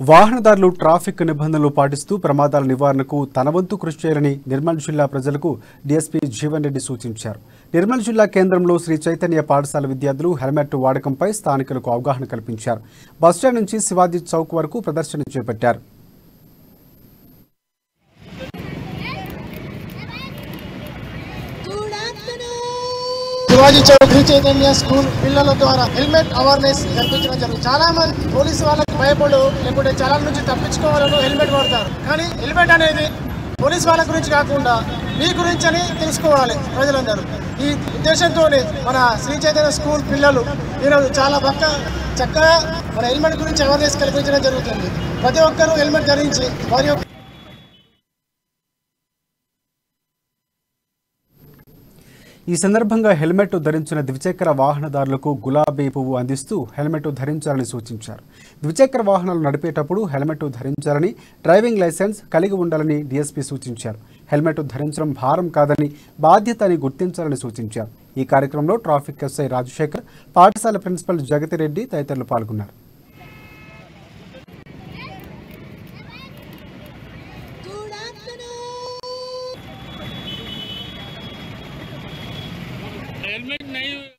వాహనదారులు ట్రాఫిక్ నిబంధనలు పాటిస్తూ ప్రమాదాల నివారణకు తన వంతు కృషి చేయాలని నిర్మల్ జిల్లా ప్రజలకు డీఎస్పీ జీవన్ రెడ్డి సూచించారు. నిర్మల్ జిల్లా కేంద్రంలో శ్రీ చైతన్య పాఠశాల విద్యార్థులు హెల్మెట్ వాడకంపై స్థానికులకు అవగాహన కల్పించారు. బస్టాండ్ నుంచి శివాజీ చౌక్ వరకు ప్రదర్శన చేపట్టారు. శివాజీ చౌక్ శ్రీ చైతన్య స్కూల్ పిల్లల ద్వారా హెల్మెట్ అవేర్నెస్ కల్పించడం జరుగుతుంది. చాలా మంది పోలీసు వాళ్ళకి భయపడు లేకుంటే చాలా నుంచి తప్పించుకోవాలని హెల్మెట్ వాడతారు. కానీ హెల్మెట్ అనేది పోలీసు వాళ్ళ గురించి కాకుండా మీ గురించి అని తెలుసుకోవాలి ప్రజలందరూ. ఈ ఉద్దేశంతో మన శ్రీ చైతన్య స్కూల్ పిల్లలు ఈరోజు చాలా చక్కగా మన హెల్మెట్ గురించి అవేర్నెస్ కల్పించడం జరుగుతుంది. ప్రతి ఒక్కరూ హెల్మెట్ ధరించి వారి యొక్క ఈ సందర్భంగా హెల్మెట్ ధరించిన ద్విచక్ర వాహనదారులకు గులాబీ పువ్వు అందిస్తూ హెల్మెట్ ధరించాలని సూచించారు. ద్విచక్ర వాహనాలు నడిపేటప్పుడు హెల్మెట్ ధరించాలని, డ్రైవింగ్ లైసెన్స్ కలిగి ఉండాలని డీఎస్పీ సూచించారు. హెల్మెట్ ధరించడం భారం కాదని, బాధ్యత అని గుర్తించాలని సూచించారు. ఈ కార్యక్రమంలో ట్రాఫిక్ ఎస్ఐ రాజశేఖర్, పాఠశాల ప్రిన్సిపల్ జగతిరెడ్డి తదితరులు పాల్గొన్నారు. हेलमेट नहीं